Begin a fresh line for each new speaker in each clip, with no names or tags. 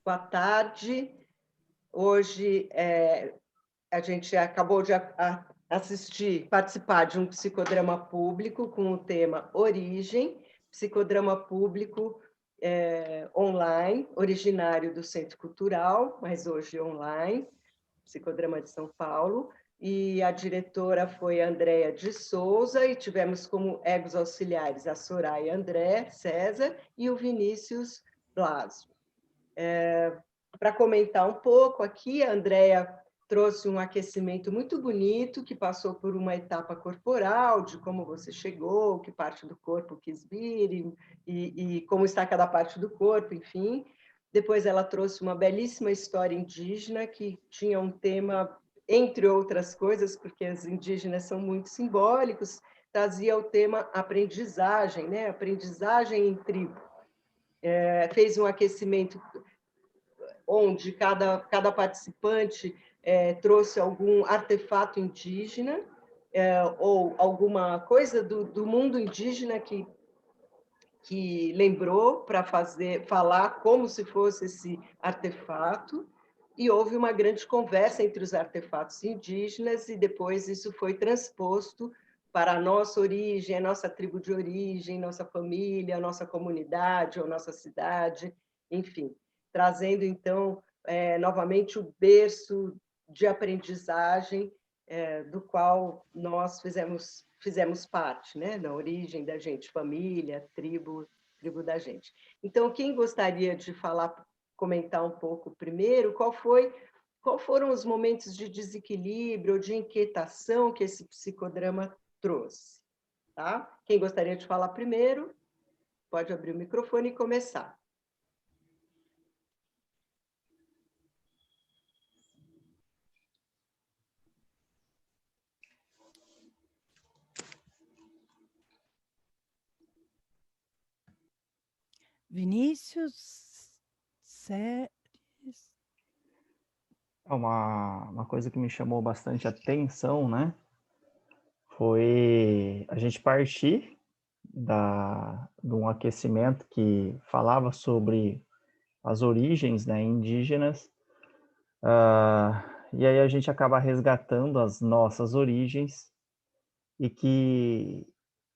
Boa tarde. Hoje a gente acabou de participar de um psicodrama público com o tema Origem, psicodrama público online, originário do Centro Cultural, mas hoje online, psicodrama de São Paulo, e a diretora foi a Andréa de Souza, e tivemos como egos auxiliares a Soraya André César e o Vinícius Blasio. Para comentar um pouco aqui, a Andréa trouxe um aquecimento muito bonito, que passou por uma etapa corporal, de como você chegou, que parte do corpo quis vir, e como está cada parte do corpo, enfim. Depois ela trouxe uma belíssima história indígena, que tinha um tema, entre outras coisas, porque os indígenas são muito simbólicos, trazia o tema aprendizagem, né? Aprendizagem em tribo. Fez um aquecimento onde cada participante trouxe algum artefato indígena ou alguma coisa do mundo indígena que lembrou para falar como se fosse esse artefato, e houve uma grande conversa entre os artefatos indígenas, e depois isso foi transposto para a nossa origem, a nossa tribo de origem, nossa família, a nossa comunidade ou nossa cidade, enfim, trazendo, então, novamente o berço de aprendizagem do qual nós fizemos parte, né? Na origem da gente, família, tribo da gente. Então, quem gostaria de comentar um pouco primeiro, qual foram os momentos de desequilíbrio, de inquietação que esse psicodrama trouxe? Tá? Quem gostaria de falar primeiro, pode abrir o microfone e começar.
Vinícius,
Uma coisa que me chamou bastante atenção, né? Foi a gente partir de um aquecimento que falava sobre as origens, né, indígenas, e aí a gente acaba resgatando as nossas origens e que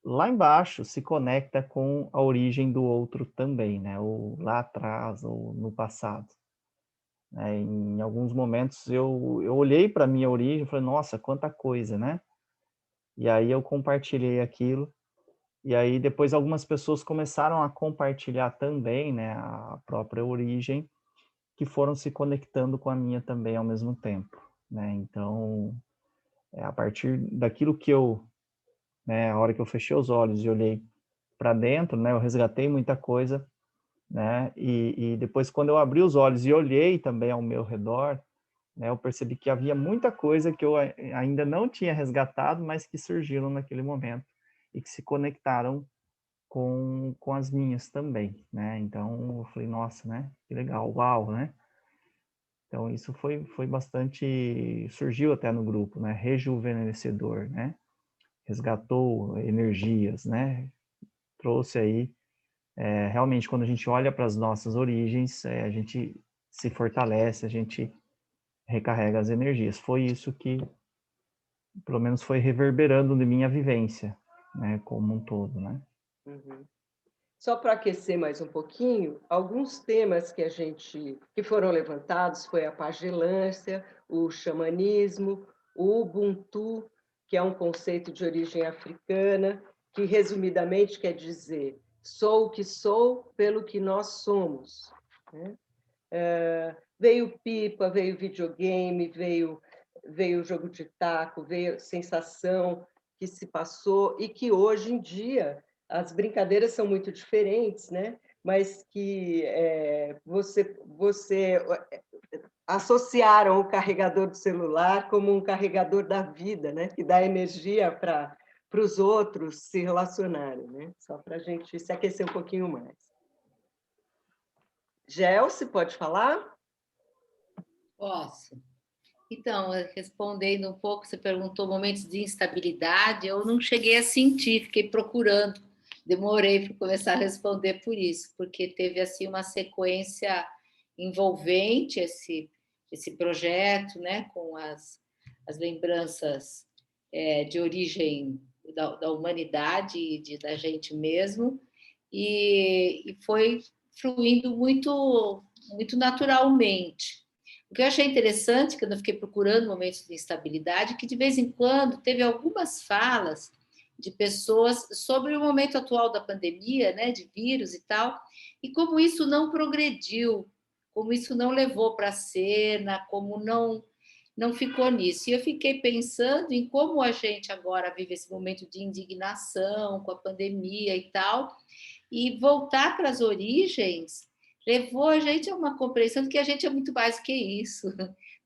lá embaixo se conecta com a origem do outro também, né? Ou lá atrás, ou no passado. Em alguns momentos eu olhei para a minha origem e falei, nossa, quanta coisa, né? E aí eu compartilhei aquilo, e aí depois algumas pessoas começaram a compartilhar também, né, a própria origem, que foram se conectando com a minha também ao mesmo tempo, né? Então, a partir daquilo que a hora que eu fechei os olhos e olhei para dentro, né, eu resgatei muita coisa, né? E depois quando eu abri os olhos e olhei também ao meu redor, né, eu percebi que havia muita coisa que eu ainda não tinha resgatado, mas que surgiram naquele momento e que se conectaram com as minhas também, né? Então eu falei, nossa, né? Que legal, uau, né? Então isso foi bastante, surgiu até no grupo, né? Rejuvenescedor, né? Resgatou energias, né? Trouxe aí, realmente quando a gente olha para as nossas origens, a gente se fortalece, a gente recarrega as energias. Foi isso que, pelo menos, foi reverberando de minha vivência, né? Como um todo, né?
Uhum. Só para aquecer mais um pouquinho, alguns temas que foram levantados foi a pagelância, o xamanismo, o Ubuntu, que é um conceito de origem africana, que resumidamente quer dizer sou o que sou pelo que nós somos, né? Veio pipa, veio videogame, veio jogo de taco, veio sensação que se passou e que hoje em dia as brincadeiras são muito diferentes, né? Mas que você associaram o carregador do celular como um carregador da vida, né? Que dá energia para os outros se relacionarem, né? Só para a gente se aquecer um pouquinho mais. Gelce, pode falar?
Posso. Então, respondendo um pouco, você perguntou momentos de instabilidade, eu não cheguei a sentir, fiquei procurando, demorei para começar a responder por isso, porque teve assim uma sequência envolvente esse projeto, né, com as lembranças de origem da humanidade e da gente mesmo, e foi fluindo muito, muito naturalmente. O que eu achei interessante, quando eu fiquei procurando momentos de instabilidade, que de vez em quando teve algumas falas de pessoas sobre o momento atual da pandemia, né, de vírus e tal, e como isso não progrediu, como isso não levou para a cena, como não ficou nisso. E eu fiquei pensando em como a gente agora vive esse momento de indignação com a pandemia e tal, e voltar para as origens levou a gente a uma compreensão de que a gente é muito mais do que isso.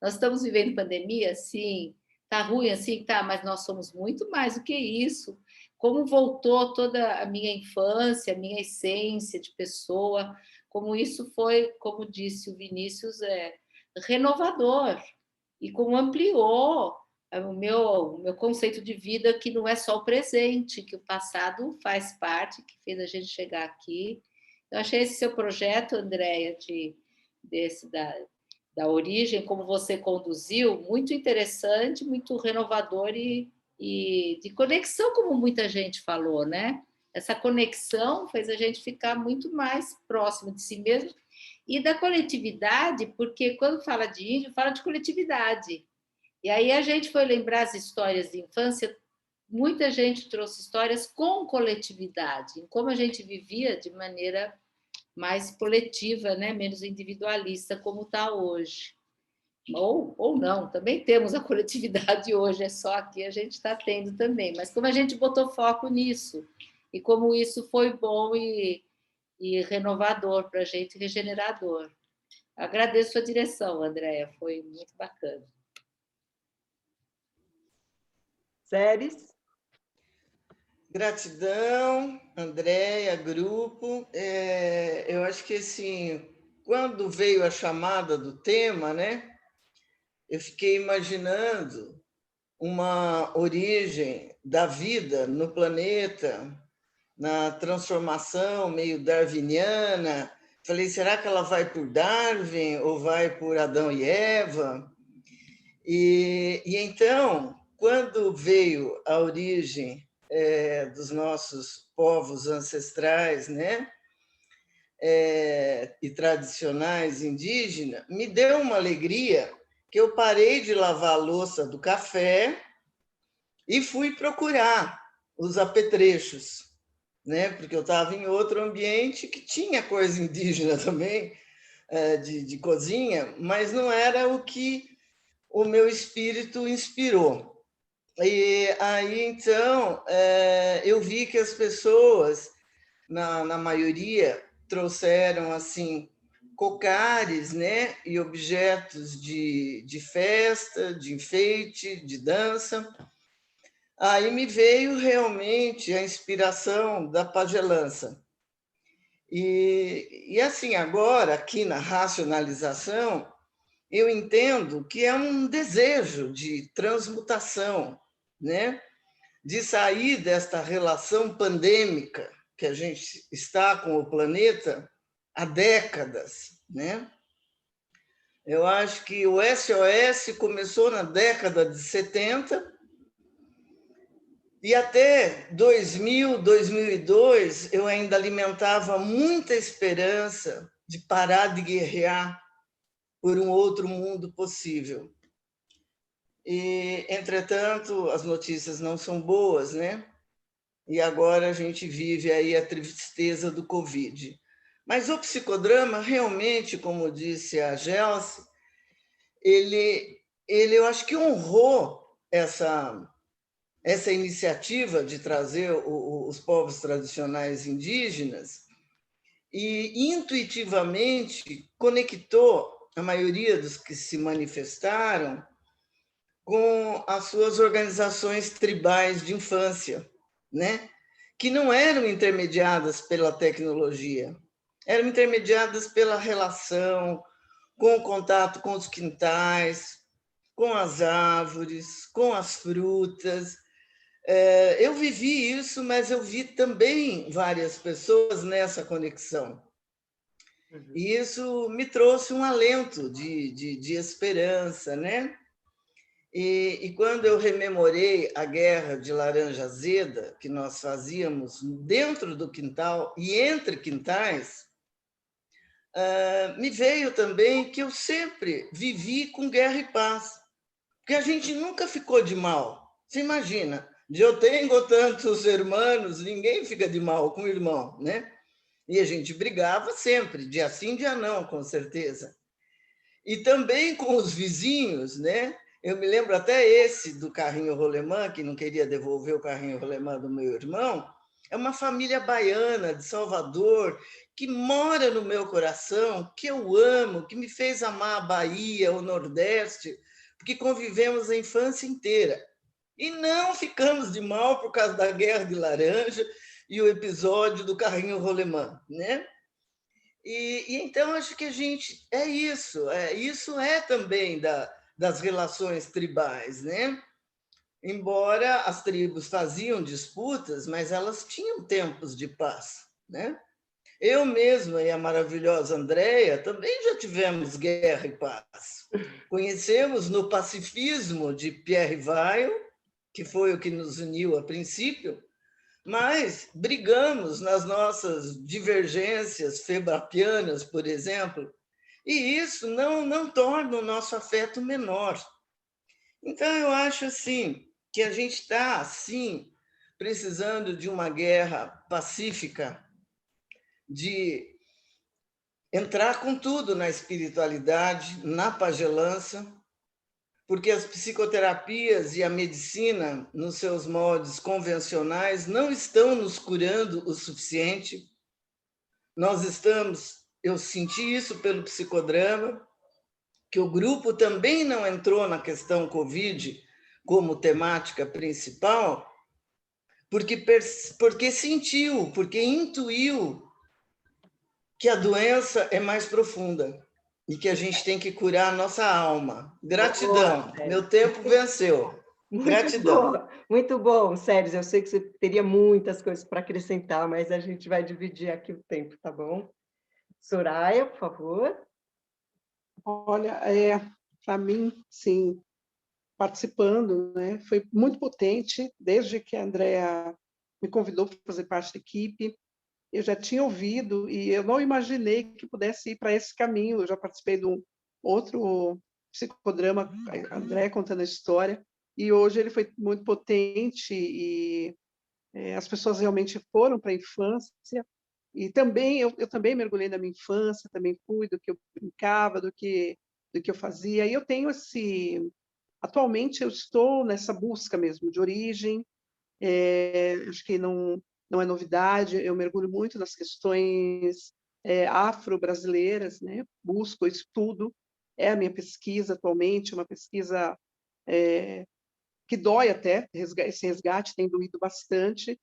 Nós estamos vivendo pandemia, sim, tá ruim assim, tá, mas nós somos muito mais do que isso. Como voltou toda a minha infância, a minha essência de pessoa, como isso foi, como disse o Vinícius, renovador, e como ampliou o meu conceito de vida, que não é só o presente, que o passado faz parte, que fez a gente chegar aqui. Eu achei esse seu projeto, Andréia, da origem, como você conduziu, muito interessante, muito renovador e de conexão, como muita gente falou, né? Essa conexão fez a gente ficar muito mais próximo de si mesmo e da coletividade, porque quando fala de índio, fala de coletividade. E aí a gente foi lembrar as histórias de infância, muita gente trouxe histórias com coletividade, em como a gente vivia de maneira mais coletiva, né? Menos individualista, como está hoje. Ou não, também temos a coletividade hoje, é só aqui a gente está tendo também. Mas como a gente botou foco nisso, e como isso foi bom e renovador para a gente, regenerador. Agradeço a direção, Andréia, foi muito bacana.
Séries?
Gratidão, Andréia, grupo. Eu acho que, assim, quando veio a chamada do tema, né, eu fiquei imaginando uma origem da vida no planeta, na transformação meio darwiniana. Falei, será que ela vai por Darwin ou vai por Adão e Eva? E então, quando veio a origem dos nossos povos ancestrais, né, e tradicionais indígenas, me deu uma alegria que eu parei de lavar a louça do café e fui procurar os apetrechos, né, porque eu estava em outro ambiente que tinha coisa indígena também, de cozinha, mas não era o que o meu espírito inspirou. E aí, então, eu vi que as pessoas, na maioria, trouxeram assim cocares, né, e objetos de festa, de enfeite, de dança. Aí me veio realmente a inspiração da pagelança. E assim, agora, aqui na racionalização, eu entendo que é um desejo de transmutação, né? De sair desta relação pandêmica que a gente está com o planeta há décadas, né? Eu acho que o SOS começou na década de 70 e até 2000, 2002 eu ainda alimentava muita esperança de parar de guerrear por um outro mundo possível. E, entretanto, as notícias não são boas, né? E agora a gente vive aí a tristeza do Covid. Mas o psicodrama, realmente, como disse a Gelsi, ele eu acho que honrou essa iniciativa de trazer os povos tradicionais indígenas e intuitivamente conectou a maioria dos que se manifestaram com as suas organizações tribais de infância, né? Que não eram intermediadas pela tecnologia, eram intermediadas pela relação, com o contato com os quintais, com as árvores, com as frutas. Eu vivi isso, mas eu vi também várias pessoas nessa conexão. E isso me trouxe um alento de esperança, né? E quando eu rememorei a guerra de laranja azeda, que nós fazíamos dentro do quintal e entre quintais, me veio também que eu sempre vivi com guerra e paz, porque a gente nunca ficou de mal. Você imagina, eu tenho tantos irmãos, ninguém fica de mal com o irmão, né? E a gente brigava sempre, dia sim, dia não, com certeza. E também com os vizinhos, né? Eu me lembro até esse do carrinho rolemã, que não queria devolver o carrinho rolemã do meu irmão. É uma família baiana de Salvador, que mora no meu coração, que eu amo, que me fez amar a Bahia, o Nordeste, porque convivemos a infância inteira. E não ficamos de mal por causa da Guerra de Laranja e o episódio do carrinho rolemã, né? E então acho que a gente isso é também das relações tribais, né? Embora as tribos faziam disputas, mas elas tinham tempos de paz, né? Eu mesma e a maravilhosa Andréia também já tivemos guerra e paz. Conhecemos no pacifismo de Pierre Weil, que foi o que nos uniu a princípio, mas brigamos nas nossas divergências febrapianas, por exemplo, e isso não torna o nosso afeto menor. Então, eu acho assim que a gente está, sim, precisando de uma guerra pacífica, de entrar com tudo na espiritualidade, na pagelança, porque as psicoterapias e a medicina, nos seus moldes convencionais, não estão nos curando o suficiente. Eu senti isso pelo psicodrama, que o grupo também não entrou na questão Covid como temática principal, porque sentiu, porque intuiu que a doença é mais profunda e que a gente tem que curar a nossa alma. Gratidão, meu tempo venceu. Gratidão.
Muito bom, Sérgio. Eu sei que você teria muitas coisas para acrescentar, mas a gente vai dividir aqui o tempo, tá bom? Soraya, por favor.
Olha, para mim, sim, participando, né, foi muito potente, desde que a Andrea me convidou para fazer parte da equipe. Eu já tinha ouvido e eu não imaginei que pudesse ir para esse caminho. Eu já participei de um outro psicodrama, a Andrea contando a história, e hoje ele foi muito potente e as pessoas realmente foram para a infância. E também eu também mergulhei na minha infância, também fui do que eu brincava, do que eu fazia. E eu tenho atualmente eu estou nessa busca mesmo de origem. Acho que não é novidade. Eu mergulho muito nas questões afro-brasileiras, né? Busco, estudo. É a minha pesquisa atualmente, uma pesquisa que dói até. Esse resgate tem doído bastante.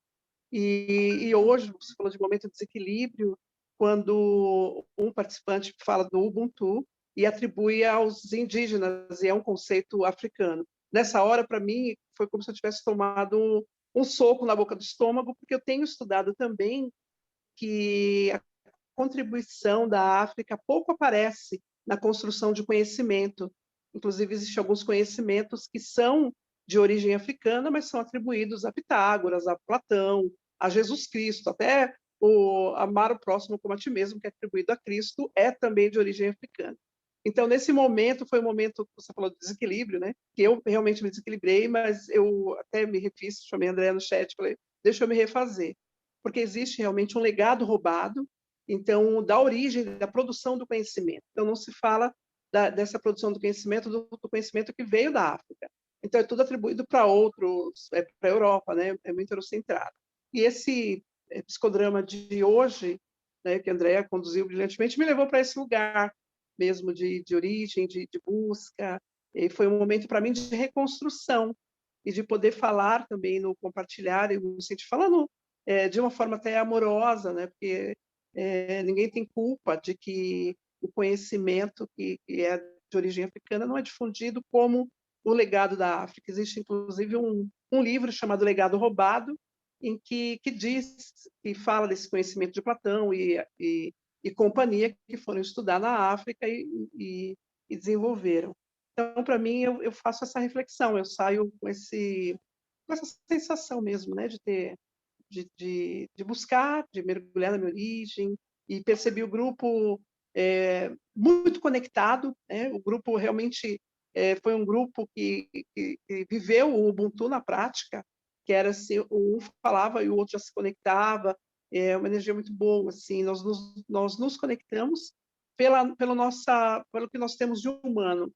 E hoje, você falou de momento de desequilíbrio, quando um participante fala do Ubuntu e atribui aos indígenas, e é um conceito africano. Nessa hora, para mim, foi como se eu tivesse tomado um soco na boca do estômago, porque eu tenho estudado também que a contribuição da África pouco aparece na construção de conhecimento. Inclusive, existem alguns conhecimentos que são de origem africana, mas são atribuídos a Pitágoras, a Platão, a Jesus Cristo. Até o amar o próximo como a ti mesmo, que é atribuído a Cristo, é também de origem africana. Então, nesse momento, foi um momento que você falou de desequilíbrio, né? Que eu realmente me desequilibrei, mas eu até me refiz, chamei a Andréa no chat, falei, deixa eu me refazer. Porque existe realmente um legado roubado, então, da origem, da produção do conhecimento. Então, não se fala dessa produção do conhecimento que veio da África. Então, é tudo atribuído para outros, para a Europa, né? É muito eurocentrado. E esse psicodrama de hoje, né, que a Andrea conduziu brilhantemente, me levou para esse lugar mesmo de origem, de busca. E foi um momento para mim de reconstrução e de poder falar também no compartilhar, eu me senti falando de uma forma até amorosa, né? Porque ninguém tem culpa de que o conhecimento que é de origem africana não é difundido como o legado da África. Existe, inclusive, um livro chamado Legado Roubado, em que diz, que fala desse conhecimento de Platão e e companhia, que foram estudar na África e desenvolveram. Então, para mim, eu faço essa reflexão, eu saio com essa sensação mesmo, né, de buscar, de mergulhar na minha origem, e percebi o grupo muito conectado, né? O grupo realmente foi um grupo que viveu o Ubuntu na prática, que era assim, um falava e o outro já se conectava, uma energia muito boa, assim, nós nos conectamos pelo que nós temos de humano.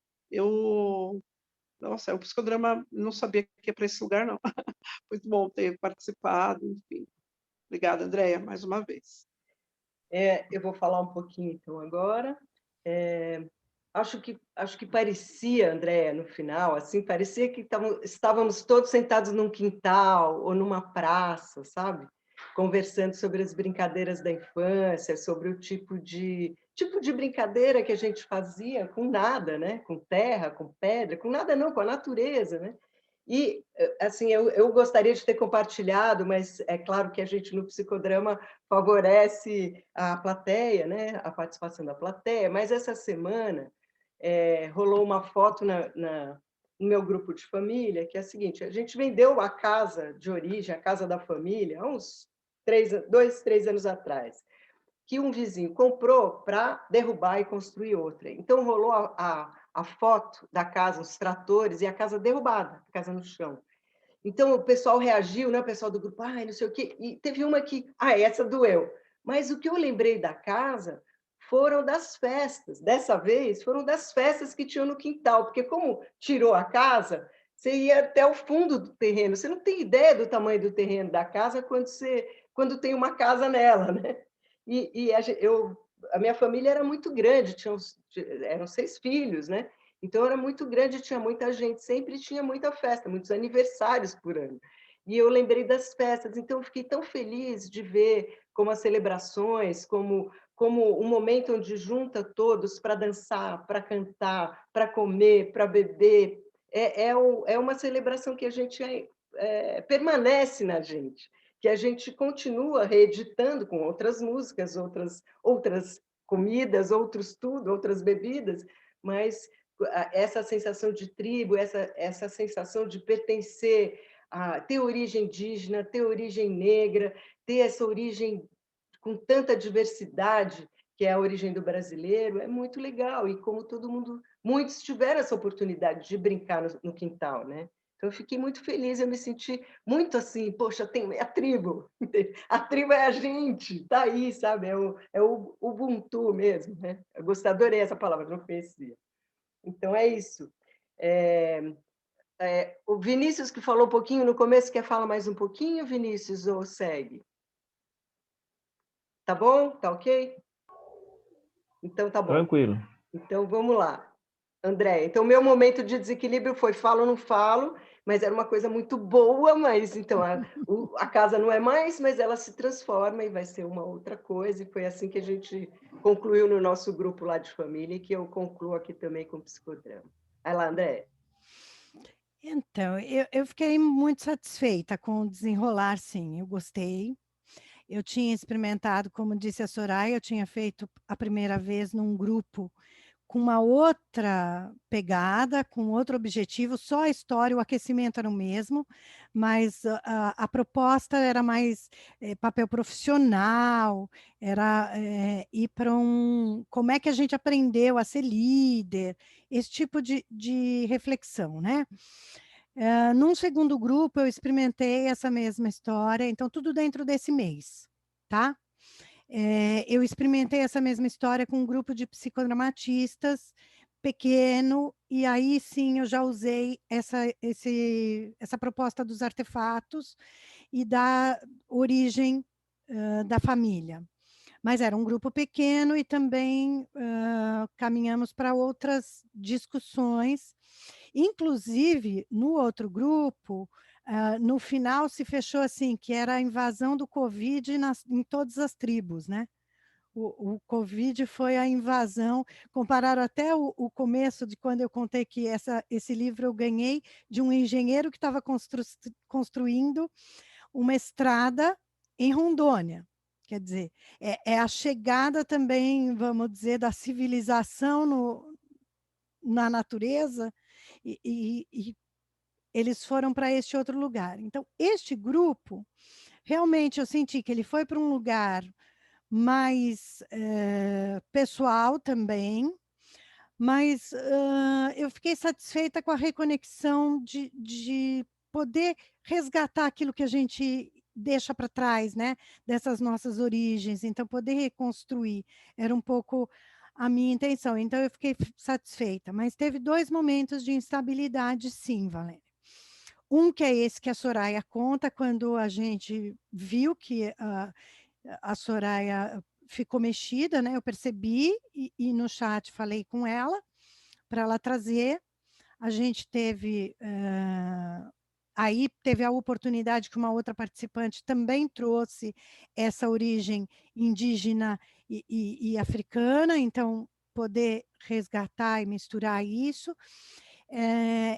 Nossa, o psicodrama não sabia que ia para esse lugar, não. Muito bom ter participado, enfim. Obrigada, Andréia, mais uma vez.
Eu vou falar um pouquinho, então, agora. Acho que parecia, Andréia, no final, assim, parecia que estávamos todos sentados num quintal ou numa praça, sabe? Conversando sobre as brincadeiras da infância, sobre o tipo de brincadeira que a gente fazia com nada, né? Com terra, com pedra, com nada não, com a natureza, né? E, assim, eu gostaria de ter compartilhado, mas é claro que a gente, no psicodrama, favorece a plateia, né? A participação da plateia, mas essa semana rolou uma foto no meu grupo de família, que é a seguinte: a gente vendeu a casa de origem, a casa da família, há uns 2, 3 anos atrás, que um vizinho comprou para derrubar e construir outra. Então, rolou a foto da casa, os tratores, e a casa derrubada, a casa no chão. Então, o pessoal reagiu, né? O pessoal do grupo, não sei o quê, e teve uma que, essa doeu. Mas o que eu lembrei da casa foram das festas. Dessa vez, foram das festas que tinham no quintal, porque como tirou a casa, você ia até o fundo do terreno. Você não tem ideia do tamanho do terreno da casa quando tem uma casa nela, né? E a minha família era muito grande, eram 6 filhos, né? Então era muito grande, tinha muita gente, sempre tinha muita festa, muitos aniversários por ano. E eu lembrei das festas, então eu fiquei tão feliz de ver como as celebrações, como um momento onde junta todos para dançar, para cantar, para comer, para beber. É uma celebração que a gente permanece na gente, que a gente continua reeditando com outras músicas, outras comidas, outros tudo, outras bebidas, mas essa sensação de tribo, essa sensação de pertencer, ter origem indígena, ter origem negra, ter essa origem com tanta diversidade, que é a origem do brasileiro, é muito legal. E como muitos tiveram essa oportunidade de brincar no quintal, né? Então, eu fiquei muito feliz, eu me senti muito assim, poxa, tem a tribo é a gente, está aí, sabe? É o Ubuntu mesmo, né? Adorei essa palavra, não conhecia. Então, é isso. O Vinícius, que falou um pouquinho no começo, quer falar mais um pouquinho, Vinícius, ou segue? Tá bom? Tá ok? Então, tá bom.
Tranquilo.
Então, vamos lá. André, então, meu momento de desequilíbrio foi falo ou não falo, mas era uma coisa muito boa, mas então a casa não é mais, mas ela se transforma e vai ser uma outra coisa, e foi assim que a gente concluiu no nosso grupo lá de família, e que eu concluo aqui também com psicodrama. Vai lá, André.
Então, eu fiquei muito satisfeita com o desenrolar, sim, eu gostei. Eu tinha experimentado, como disse a Soraya, eu tinha feito a primeira vez num grupo com uma outra pegada, com outro objetivo, só a história, o aquecimento era o mesmo, mas a proposta era mais papel profissional, era ir para como é que a gente aprendeu a ser líder, esse tipo de reflexão, né? Num segundo grupo, eu experimentei essa mesma história, então tudo dentro desse mês, tá? Eu experimentei essa mesma história com um grupo de psicodramatistas pequeno, e aí sim eu já usei essa proposta dos artefatos e da origem da família. Mas era um grupo pequeno e também caminhamos para outras discussões. Inclusive, no outro grupo, no final se fechou assim, que era a invasão do Covid em todas as tribos, né? O Covid foi a invasão, compararam até o começo de quando eu contei que esse livro eu ganhei de um engenheiro que estava construindo uma estrada em Rondônia. Quer dizer, é a chegada também, vamos dizer, da civilização na natureza, e eles foram para este outro lugar. Então, este grupo, realmente eu senti que ele foi para um lugar mais pessoal também, mas eu fiquei satisfeita com a reconexão de poder resgatar aquilo que a gente deixa para trás, né? Dessas nossas origens, então poder reconstruir era um pouco a minha intenção. Então eu fiquei satisfeita, mas teve 2 momentos de instabilidade, sim, Valéria. Um que é esse que a Soraya conta, quando a gente viu que a Soraya ficou mexida, né? Eu percebi e no chat falei com ela para ela trazer. A gente teve aí teve a oportunidade que uma outra participante também trouxe essa origem indígena e africana, então poder resgatar e misturar isso.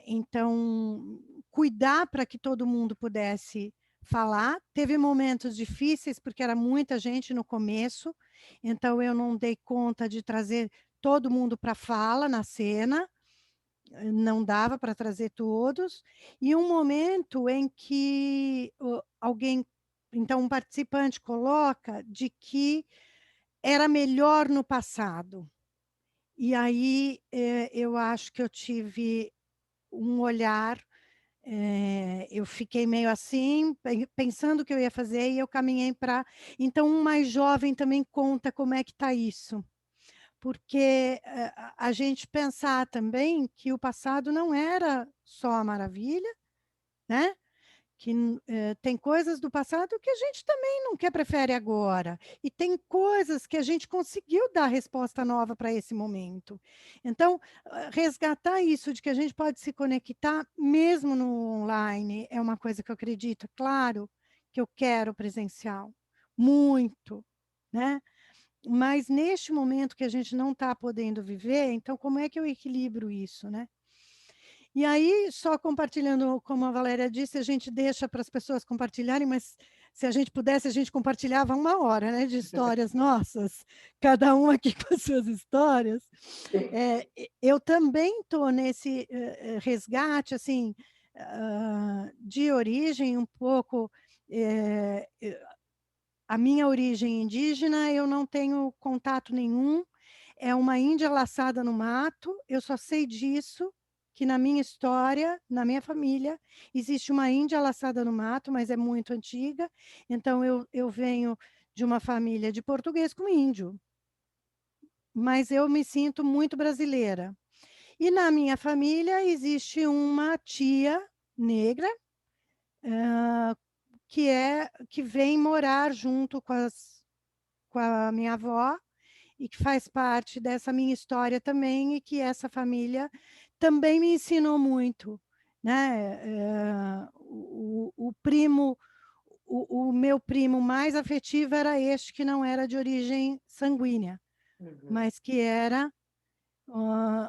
Então, cuidar para que todo mundo pudesse falar. Teve momentos difíceis, porque era muita gente no começo, então eu não dei conta de trazer todo mundo para fala na cena, não dava para trazer todos. E um momento em que alguém, então um participante coloca de que era melhor no passado. E aí eu acho que eu tive um olhar, eu fiquei meio assim, pensando o que eu ia fazer, e eu caminhei para... Então, um mais jovem também conta como é que está isso. Porque a gente pensar também que o passado não era só a maravilha, né? Que tem coisas do passado que a gente também não quer, prefere agora. E tem coisas que a gente conseguiu dar resposta nova para esse momento. Então, resgatar isso de que a gente pode se conectar mesmo no online é uma coisa que eu acredito. É claro que eu quero presencial, muito, né? Mas neste momento que a gente não está podendo viver, então como é que eu equilibro isso, né? E aí, só compartilhando, como a Valéria disse, a gente deixa para as pessoas compartilharem, mas se a gente pudesse, a gente compartilhava 1 hora, né, de histórias nossas, cada um aqui com as suas histórias. Eu também estou nesse resgate, assim, de origem um pouco... a minha origem indígena, eu não tenho contato nenhum, é uma índia laçada no mato, eu só sei disso, que na minha história, na minha família, existe uma índia laçada no mato, mas é muito antiga, então eu venho de uma família de português com índio, mas eu me sinto muito brasileira. E na minha família existe uma tia negra, que vem morar junto com a minha avó, e que faz parte dessa minha história também, e que essa família também me ensinou muito, né? O meu primo mais afetivo era este, que não era de origem sanguínea, mas que era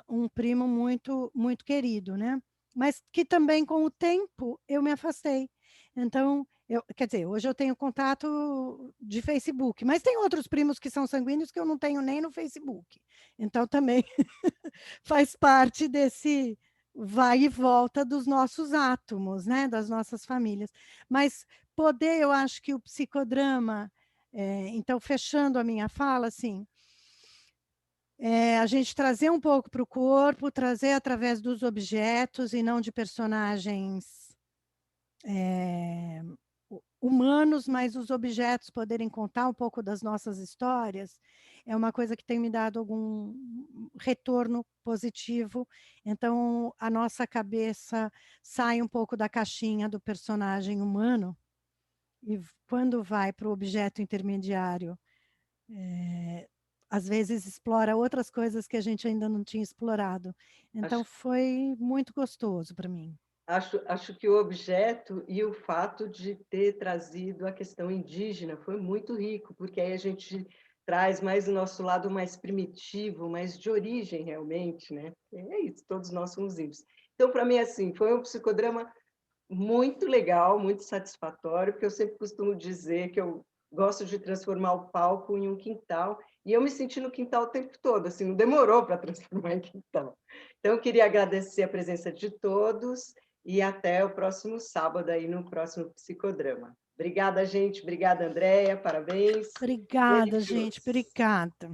um primo muito, muito querido, né? Mas que também, com o tempo, eu me afastei. Então, quer dizer, hoje eu tenho contato de Facebook, mas tem outros primos que são sanguíneos que eu não tenho nem no Facebook. Então, também faz parte desse vai e volta dos nossos átomos, né? Das nossas famílias. Mas poder, eu acho que o psicodrama, então, fechando a minha fala, assim, a gente trazer um pouco para o corpo, trazer através dos objetos e não de personagens humanos, mas os objetos poderem contar um pouco das nossas histórias, é uma coisa que tem me dado algum retorno positivo. Então, a nossa cabeça sai um pouco da caixinha do personagem humano, e quando vai para o objeto intermediário, às vezes explora outras coisas que a gente ainda não tinha explorado. Então, foi muito gostoso para mim.
Acho que o objeto e o fato de ter trazido a questão indígena foi muito rico, porque aí a gente traz mais o nosso lado mais primitivo, mais de origem realmente, né? É isso, todos nós somos índios. Então, para mim, assim, foi um psicodrama muito legal, muito satisfatório, porque eu sempre costumo dizer que eu gosto de transformar o palco em um quintal, e eu me senti no quintal o tempo todo, assim, não demorou para transformar em quintal. Então, eu queria agradecer a presença de todos e até o próximo sábado, aí no próximo Psicodrama. Obrigada, gente. Obrigada, Andréia. Parabéns.
Obrigada,
Delicioso.
gente. Obrigada.